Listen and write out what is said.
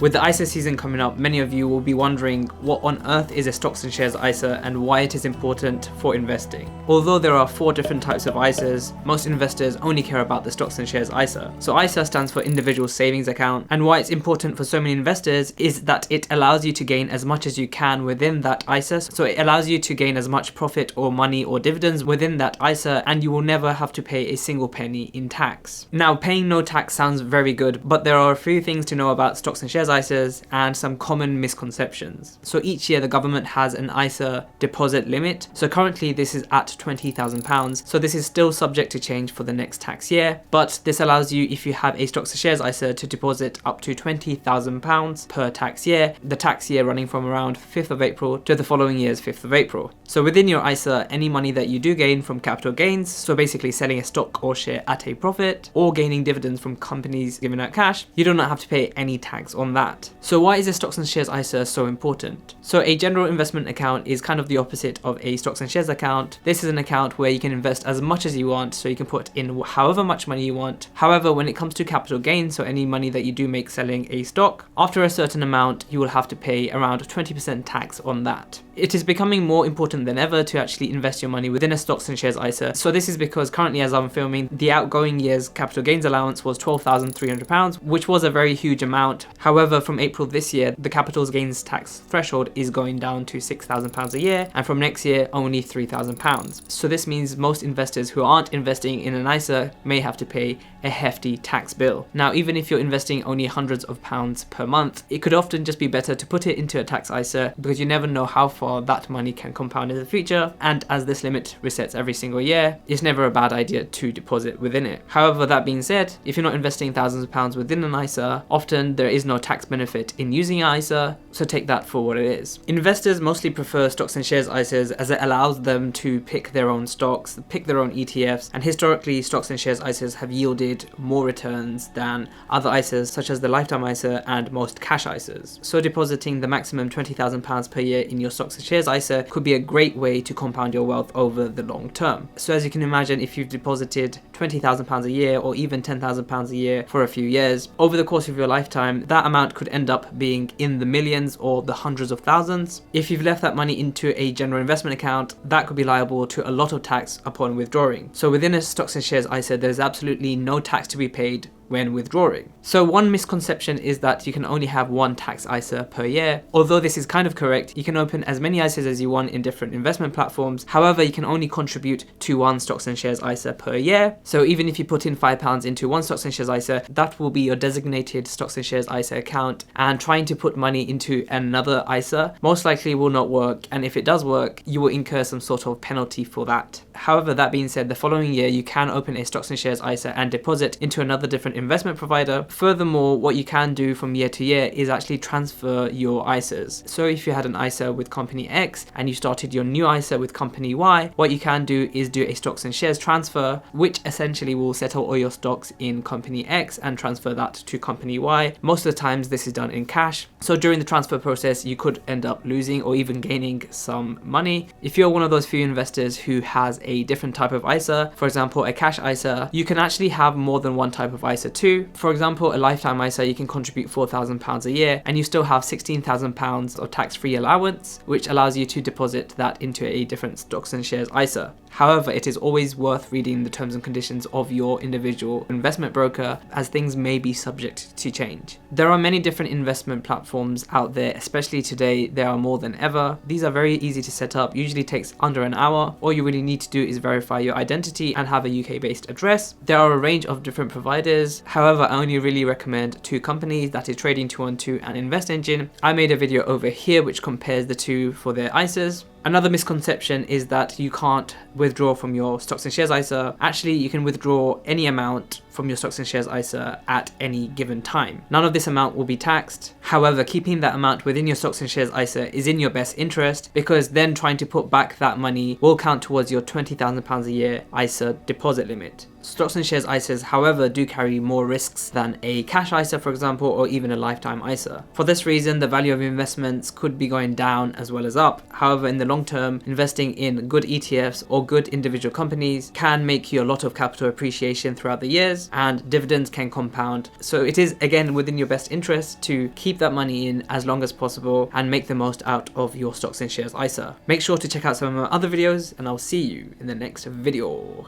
With the ISA season coming up, many of you will be wondering what on earth is a stocks and shares ISA and why it is important for investing. Although there are 4 different types of ISAs, most investors only care about the stocks and shares ISA. So ISA stands for Individual Savings Account, and why it's important for so many investors is that it allows you to gain as much as you can within that ISA. So it allows you to gain as much profit or money or dividends within that ISA, and you will never have to pay a single penny in tax. Now, paying no tax sounds very good, but there are a few things to know about stocks and shares ISAs and some common misconceptions. So each year the government has an ISA deposit limit. So currently this is at £20,000. So this is still subject to change for the next tax year, but this allows you, if you have a stocks and shares ISA, to deposit up to £20,000 per tax year, the tax year running from around 5th of April to the following year's 5th of April. So within your ISA, any money that you do gain from capital gains, so basically selling a stock or share at a profit or gaining dividends from companies giving out cash, you do not have to pay any tax on that. So why is a stocks and shares ISA so important? So a general investment account is kind of the opposite of a stocks and shares account. This is an account where you can invest as much as you want, so you can put in however much money you want. However, when it comes to capital gains, so any money that you do make selling a stock, after a certain amount, you will have to pay around 20% tax on that. It is becoming more important than ever to actually invest your money within a stocks and shares ISA. So this is because currently, as I'm filming, the outgoing year's capital gains allowance was £12,300, which was a very huge amount. However, from April this year, the capital gains tax threshold is going down to £6,000 a year, and from next year, only £3,000. So this means most investors who aren't investing in an ISA may have to pay a hefty tax bill. Now, even if you're investing only hundreds of pounds per month, it could often just be better to put it into a tax ISA, because you never know how far that money can compound in the future, and as this limit resets every single year, it's never a bad idea to deposit within it. However, that being said, if you're not investing thousands of pounds within an ISA, often there is no tax benefit in using an ISA, so take that for what it is. Investors mostly prefer stocks and shares ISAs as it allows them to pick their own stocks, pick their own ETFs, and historically stocks and shares ISAs have yielded more returns than other ISAs such as the lifetime ISA and most cash ISAs. So depositing the maximum £20,000 per year in your stocks and shares ISA could be a great way to compound your wealth over the long term. So as you can imagine, if you've deposited £20,000 a year or even £10,000 a year for a few years, over the course of your lifetime, that amount could end up being in the millions or the hundreds of thousands. If you've left that money into a general investment account, that could be liable to a lot of tax upon withdrawing. So within a stocks and shares ISA, there's absolutely no tax to be paid when withdrawing. So one misconception is that you can only have one tax ISA per year. Although this is kind of correct, you can open as many ISAs as you want in different investment platforms. However, you can only contribute to one stocks and shares ISA per year. So even if you put in £5 into one stocks and shares ISA, that will be your designated stocks and shares ISA account, and trying to put money into another ISA most likely will not work, and if it does work, you will incur some sort of penalty for that. However, that being said, the following year you can open a stocks and shares ISA and deposit into another different investment provider. Furthermore, what you can do from year to year is actually transfer your ISAs. So if you had an ISA with company X and you started your new ISA with company Y, what you can do is do a stocks and shares transfer, which essentially will settle all your stocks in company X and transfer that to company Y. Most of the times this is done in cash. So during the transfer process, you could end up losing or even gaining some money. If you're one of those few investors who has a different type of ISA, for example, a cash ISA, you can actually have more than one type of ISA too. For example, a lifetime ISA, you can contribute £4,000 a year and you still have £16,000 of tax-free allowance, which allows you to deposit that into a different stocks and shares ISA. However, it is always worth reading the terms and conditions of your individual investment broker, as things may be subject to change. There are many different investment platforms out there, especially today, there are more than ever. These are very easy to set up, usually takes under an hour. All you really need to do is verify your identity and have a UK-based address. There are a range of different providers. However, I only really recommend 2 companies, that is Trading212 and InvestEngine. I made a video over here which compares the 2 for their ISAs. Another misconception is that you can't withdraw from your stocks and shares ISA. Actually, you can withdraw any amount from your stocks and shares ISA at any given time. None of this amount will be taxed. However, keeping that amount within your stocks and shares ISA is in your best interest, because then trying to put back that money will count towards your £20,000 a year ISA deposit limit. Stocks and shares ISAs, however, do carry more risks than a cash ISA, for example, or even a lifetime ISA. For this reason, the value of investments could be going down as well as up. However, in the long term, investing in good ETFs or good individual companies can make you a lot of capital appreciation throughout the years, and dividends can compound. So it is, again, within your best interest to keep keep that money in as long as possible and make the most out of your stocks and shares ISA. Make sure to check out some of my other videos, and I'll see you in the next video.